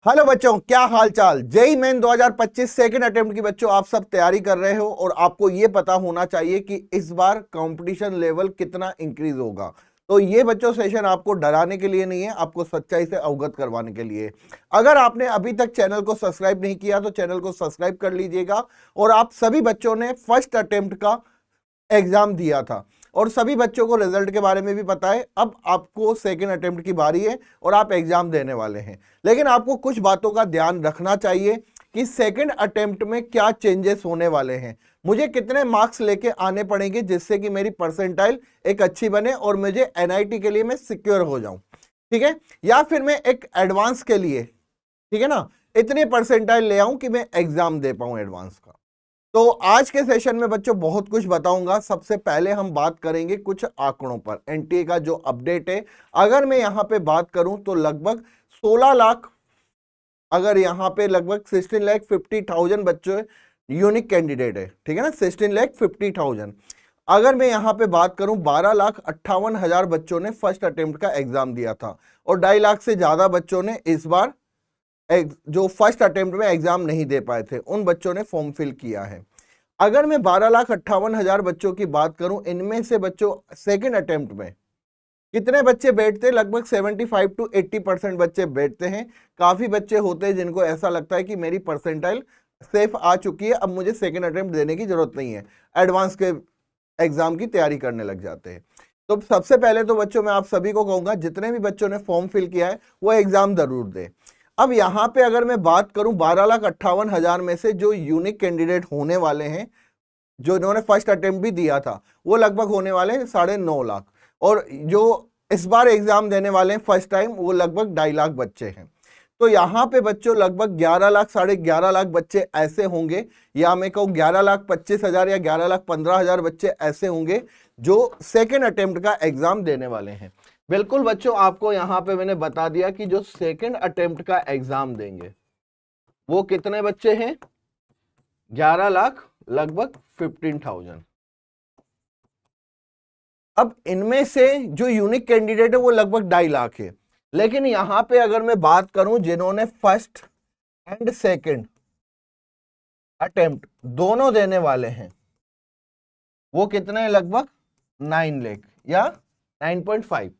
Hello बच्चों, क्या हाल चाल। जेईई मेन 2025 सेकंड अटेम्प्ट की बच्चों आप सब तैयारी कर रहे हो और आपको ये पता होना चाहिए कि इस बार कंपटीशन लेवल कितना इंक्रीज होगा। तो ये बच्चों सेशन आपको डराने के लिए नहीं है, आपको सच्चाई से अवगत करवाने के लिए। अगर आपने अभी तक चैनल को सब्सक्राइब नहीं किया तो चैनल को सब्सक्राइब कर लीजिएगा। और आप सभी बच्चों ने फर्स्ट अटेम्प्ट का एग्जाम दिया था और सभी बच्चों को रिजल्ट के बारे में भी पता है। अब आपको सेकंड अटेम्प्ट की बारी है और आप एग्जाम देने वाले हैं, लेकिन आपको कुछ बातों का ध्यान रखना चाहिए कि सेकंड अटेम्प्ट में क्या चेंजेस होने वाले हैं, मुझे कितने मार्क्स लेके आने पड़ेंगे जिससे कि मेरी परसेंटाइल एक अच्छी बने और मुझे एनआईटी के लिए मैं सिक्योर हो जाऊं, ठीक है, या फिर मैं एक एडवांस के लिए, ठीक है ना, इतने परसेंटाइल ले आऊं कि मैं एग्जाम दे पाऊं एडवांस का। तो आज के सेशन में बच्चों बहुत कुछ बताऊंगा। सबसे पहले हम बात करेंगे कुछ आंकड़ों पर, एनटीए का जो अपडेट है। अगर मैं यहां पे बात करूं तो लगभग 16 लाख, अगर यहां पे लगभग 16,50,000 बच्चे यूनिक कैंडिडेट है, ठीक है ना, 16,50,000। अगर मैं यहां पे बात करूं 12,58,000 बच्चों ने फर्स्ट अटेम्प्ट का एग्जाम दिया था और 2.5 लाख से ज्यादा बच्चों ने इस बार जो फर्स्ट अटेम्प्ट में एग्जाम नहीं दे पाए थे उन बच्चों ने फॉर्म फिल किया है। अगर मैं 12,58,000 बच्चों की बात करूं, इनमें से बच्चों सेकंड अटेम्प्ट में कितने बच्चे बैठते हैं, लगभग 75 to 80% बच्चे बैठते हैं। काफी बच्चे होते हैं जिनको ऐसा लगता है कि मेरी परसेंटाइल सेफ आ चुकी है, अब मुझे सेकंड अटेम्प्ट देने की जरूरत नहीं है, एडवांस के एग्जाम की तैयारी करने लग जाते हैं। तो सबसे पहले तो बच्चों मैं आप सभी को कहूंगा जितने भी बच्चों ने फॉर्म फिल किया है वो एग्जाम जरूर दे। अब यहां पे अगर मैं बात करूं 12,58,000 में से जो यूनिक कैंडिडेट होने वाले हैं, जो इन्होंने फर्स्ट अटेम्प्ट भी दिया था, वो लगभग होने वाले हैं 9.5 लाख, और जो इस बार एग्जाम देने वाले हैं फर्स्ट टाइम वो लगभग 2.5 लाख बच्चे हैं। तो यहाँ पे बच्चों लगभग 11 लाख 11.5 लाख बच्चे ऐसे होंगे, या मैं कहूँ 11,25,000 या 11,15,000 बच्चे ऐसे होंगे जो सेकेंड अटेम्प्ट का एग्जाम देने वाले हैं। बिल्कुल बच्चों, आपको यहाँ पे मैंने बता दिया कि जो सेकेंड अटेम्प्ट का एग्जाम देंगे वो कितने बच्चे हैं, 11 लाख लगभग 15,000। अब इनमें से जो यूनिक कैंडिडेट है वो लगभग 2.5 लाख है, लेकिन यहां पे अगर मैं बात करूं जिन्होंने फर्स्ट एंड सेकंड अटेम्प्ट दोनों देने वाले हैं वो कितने हैं, लगभग 9 लाख या 9.5।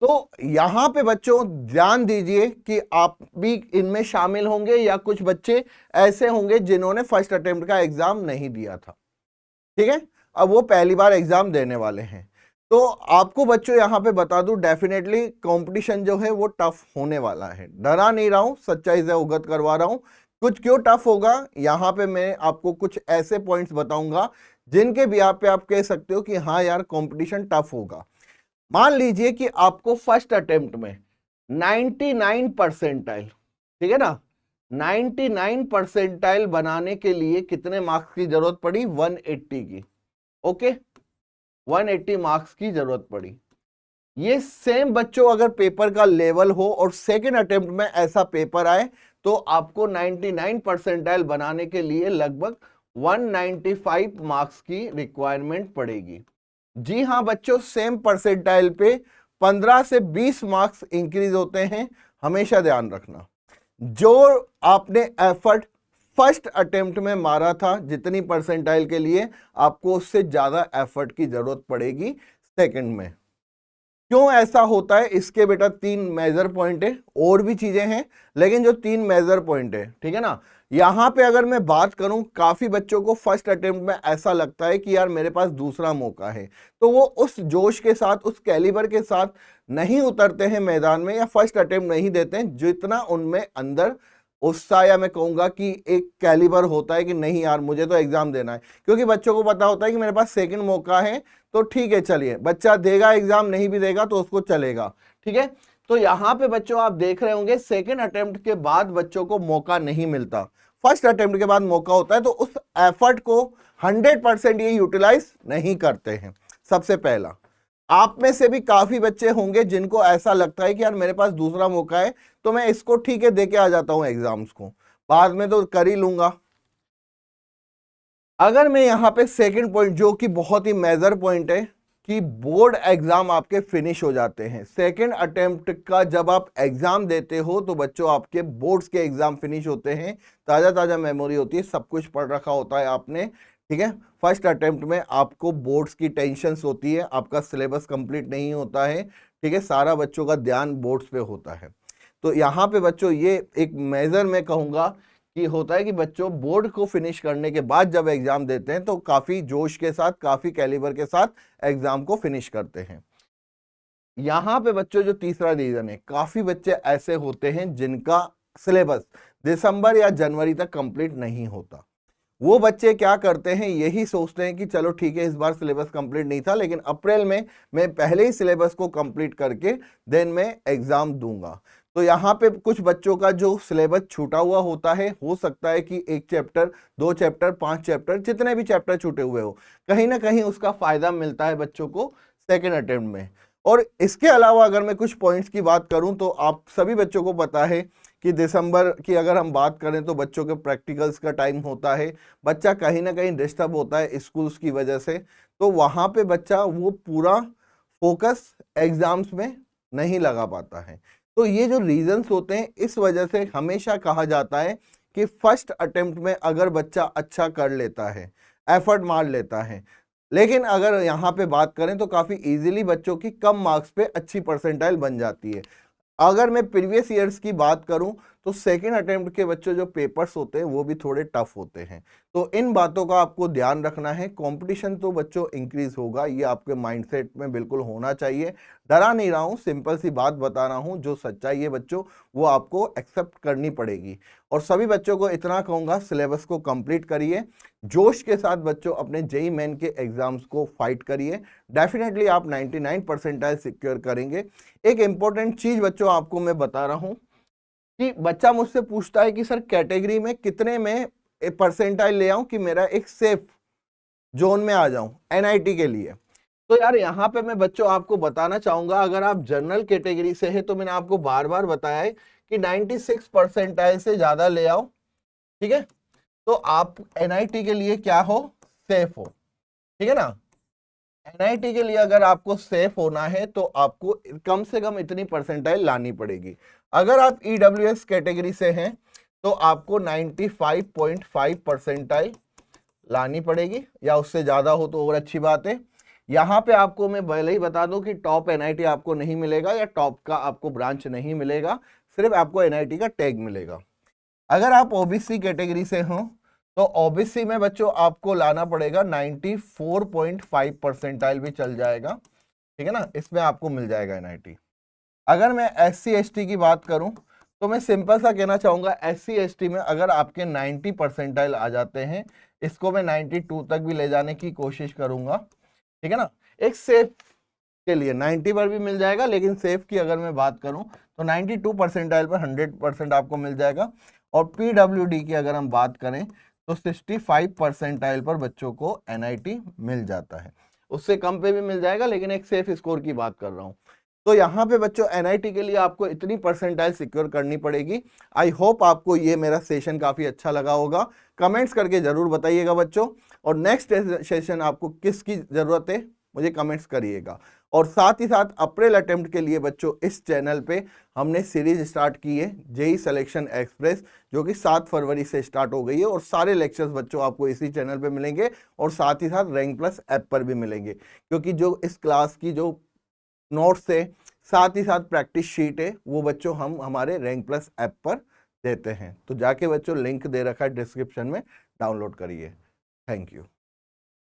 तो यहां पे बच्चों ध्यान दीजिए कि आप भी इनमें शामिल होंगे या कुछ बच्चे ऐसे होंगे जिन्होंने फर्स्ट अटेम्प्ट का एग्जाम नहीं दिया था, ठीक है, अब वो पहली बार एग्जाम देने वाले हैं। तो आपको बच्चों यहां पे बता दूं डेफिनेटली कंपटीशन जो है वो टफ होने वाला है, डरा नहीं रहा हूं, सच्चाई से अवगत करवा रहा हूं। कुछ क्यों टफ होगा, यहां पे मैं आपको कुछ ऐसे पॉइंट्स बताऊंगा जिनके बिहार पे आप कह सकते हो कि हाँ यार कंपटीशन टफ होगा। मान लीजिए कि आपको फर्स्ट अटेम्प्ट में 99 परसेंटाइल, ठीक है ना, 99 परसेंटाइल बनाने के लिए कितने मार्क्स की जरूरत पड़ी, 180 की, ओके, 180 मार्क्स की जरूरत पड़ी। ये सेम बच्चों अगर पेपर का लेवल हो और सेकेंड अटेम्प्ट में ऐसा पेपर आए तो आपको 99 परसेंटाइल बनाने के लिए लगभग 195 मार्क्स की रिक्वायरमेंट पड़ेगी। जी हां बच्चों, सेम परसेंटाइल पे 15 से 20 मार्क्स इंक्रीज होते हैं, हमेशा ध्यान रखना। जो आपने एफर्ट फर्स्ट अटेम्प्ट में मारा था जितनी परसेंटाइल के लिए, आपको उससे ज्यादा एफर्ट की जरूरत पड़ेगी सेकंड में। क्यों ऐसा होता है, इसके बेटा 3 मेजर पॉइंट है, और भी चीजें हैं लेकिन जो 3 मेजर पॉइंट है, ठीक है ना। यहां पे अगर मैं बात करूं, काफी बच्चों को फर्स्ट अटेम्प्ट में ऐसा लगता है कि यार मेरे पास दूसरा मौका है, तो वो उस जोश के साथ उस कैलिबर के साथ नहीं उतरते हैं मैदान में या फर्स्ट अटेम्प्ट नहीं देते हैं जितना उनमें अंदर उत्साह, या मैं कहूंगा कि एक कैलिबर होता है कि नहीं यार मुझे तो एग्जाम देना है। क्योंकि बच्चों को पता होता है कि मेरे पास सेकंड मौका है तो ठीक है, चलिए बच्चा देगा एग्जाम, नहीं भी देगा तो उसको चलेगा, ठीक है। तो यहां पे बच्चों आप देख रहे होंगे सेकंड अटेम्प्ट के बाद बच्चों को मौका नहीं मिलता, फर्स्ट अटेम्प्ट के बाद मौका होता है, तो उस एफर्ट को 100% ये यूटिलाइज नहीं करते हैं। सबसे पहला, आप में से भी काफी बच्चे होंगे जिनको ऐसा लगता है कि यार मेरे पास दूसरा मौका है तो मैं इसको ठीक है देके आ जाता हूं एग्जाम्स को, बाद में तो कर ही लूंगा। अगर मैं यहां पे सेकंड पॉइंट जो कि बहुत ही मेजर पॉइंट है कि बोर्ड एग्जाम आपके फिनिश हो जाते हैं। सेकंड अटेम्प्ट का जब आप एग्जाम देते हो तो बच्चों आपके बोर्ड्स के एग्जाम फिनिश होते हैं, ताज़ा ताज़ा मेमोरी होती है, सब कुछ पढ़ रखा होता है आपने, ठीक है। फर्स्ट अटेम्प्ट में आपको बोर्ड्स की टेंशन्स होती है, आपका सिलेबस कंप्लीट नहीं होता है, ठीक है, सारा बच्चों का ध्यान बोर्ड्स पे होता है। तो यहाँ पे बच्चों ये एक मेजर मैं कहूँगा कि होता है कि बच्चों बोर्ड को फिनिश करने के बाद जब एग्जाम देते हैं तो काफी जोश के साथ, काफी कैलिबर के साथ एग्जाम को फिनिश करते हैं। यहाँ पे बच्चों जो तीसरा रीजन है, काफी बच्चे ऐसे होते हैं जिनका सिलेबस दिसंबर या जनवरी तक कंप्लीट नहीं होता। वो बच्चे क्या करते हैं, यही सोचते हैं कि चलो ठीक है, इस बार सिलेबस कंप्लीट नहीं था, लेकिन अप्रैल में मैं पहले ही सिलेबस को कंप्लीट करके देन मैं एग्जाम दूंगा। तो यहाँ पे कुछ बच्चों का जो सिलेबस छूटा हुआ होता है, हो सकता है कि 1 चैप्टर, 2 चैप्टर, 5 चैप्टर, जितने भी चैप्टर छूटे हुए हो, कहीं ना कहीं उसका फायदा मिलता है बच्चों को सेकेंड अटेम्प्ट में। और इसके अलावा अगर मैं कुछ पॉइंट्स की बात करूं तो आप सभी बच्चों को पता है कि दिसंबर की अगर हम बात करें तो बच्चों के प्रैक्टिकल्स का टाइम होता है, बच्चा कहीं ना कहीं डिस्टर्ब होता है स्कूल्स की वजह से, तो वहाँ पे बच्चा वो पूरा फोकस एग्जाम्स में नहीं लगा पाता है। तो ये जो रीजंस होते हैं, इस वजह से हमेशा कहा जाता है कि फर्स्ट अटेम्प्ट में अगर बच्चा अच्छा कर लेता है, एफर्ट मार लेता है, लेकिन अगर यहाँ पे बात करें तो काफ़ी इजीली बच्चों की कम मार्क्स पे अच्छी परसेंटाइल बन जाती है। अगर मैं प्रीवियस ईयर्स की बात करूं तो सेकेंड अटेम्प्ट के बच्चों जो पेपर्स होते हैं वो भी थोड़े टफ होते हैं। तो इन बातों का आपको ध्यान रखना है। कंपटीशन तो बच्चों इंक्रीज होगा, ये आपके माइंडसेट में बिल्कुल होना चाहिए। डरा नहीं रहा हूँ, सिंपल सी बात बता रहा हूँ, जो सच्चाई है बच्चों वो आपको एक्सेप्ट करनी पड़ेगी। और सभी बच्चों को इतना कहूँगा, सिलेबस को कंप्लीट करिए, जोश के साथ बच्चों अपने जेईई मेन के एग्जाम्स को फाइट करिए, डेफिनेटली आप 99 परसेंटाइल सिक्योर करेंगे। एक इंपॉर्टेंट चीज बच्चों आपको मैं बता रहा हूं कि बच्चा मुझसे पूछता है कि सर कैटेगरी में कितने में परसेंटाइल ले आऊं कि मेरा एक सेफ जोन में आ जाऊं एनआईटी के लिए। तो यार यहाँ पे मैं बच्चों आपको बताना चाहूंगा, अगर आप जनरल कैटेगरी से है तो मैंने आपको बार बार बताया है कि 96 परसेंटाइल से ज्यादा ले आओ, ठीक है, तो आप एनआईटी के लिए क्या हो, सेफ हो, ठीक है ना। एनआईटी के लिए अगर आपको सेफ होना है तो आपको कम से कम इतनी परसेंटाइल लानी पड़ेगी। अगर आप ईडब्ल्यूएस कैटेगरी से हैं तो आपको 95.5 परसेंटाइल लानी पड़ेगी, या उससे ज्यादा हो तो और अच्छी बात है। यहाँ पे आपको मैं पहले ही बता दूं कि टॉप एनआईटी आपको नहीं मिलेगा, या टॉप का आपको ब्रांच नहीं मिलेगा, सिर्फ आपको एनआईटी का टैग मिलेगा। अगर आप ओबीसी कैटेगरी से हो तो ओबीसी में बच्चों आपको लाना पड़ेगा 94.5 परसेंटाइल भी चल जाएगा, ठीक है ना, इसमें आपको मिल जाएगा एनआईटी। अगर मैं एससी एसटी की बात करूं तो मैं सिंपल सा कहना चाहूंगा, एससी एसटी में अगर आपके 90 परसेंटाइल आ जाते हैं, इसको मैं 92 तक भी ले जाने की कोशिश करूंगा, ठीक है ना। एक सेफ के लिए 90 पर भी मिल जाएगा, लेकिन सेफ की अगर मैं बात करूं तो 92 परसेंटाइल पर 100% आपको मिल जाएगा। और पीडब्ल्यूडी की अगर हम बात करें तो 65 परसेंटाइल पर बच्चों को एनआईटी मिल जाता है, उससे कम पे भी मिल जाएगा, लेकिन एक सेफ स्कोर की बात कर रहा हूं। तो यहाँ पे बच्चों एनआईटी के लिए आपको इतनी परसेंटाइल सिक्योर करनी पड़ेगी। आई होप आपको ये मेरा सेशन काफी अच्छा लगा होगा, कमेंट्स करके जरूर बताइएगा बच्चों। और नेक्स्ट सेशन आपको किसकी जरूरत है मुझे कमेंट्स करिएगा। और साथ ही साथ अप्रैल अटेम्प्ट के लिए बच्चों इस चैनल पे हमने सीरीज स्टार्ट की है जेईई सिलेक्शन एक्सप्रेस, जो कि 7 फरवरी से स्टार्ट हो गई है, और सारे लेक्चर्स बच्चों आपको इसी चैनल पे मिलेंगे, और साथ ही साथ रैंक प्लस ऐप पर भी मिलेंगे, क्योंकि जो इस क्लास की जो नोट्स है साथ ही साथ प्रैक्टिस शीट है वो बच्चों हम हमारे रैंक प्लस ऐप पर देते हैं। तो जाके बच्चों लिंक दे रखा है डिस्क्रिप्शन में, डाउनलोड करिए। Thank you.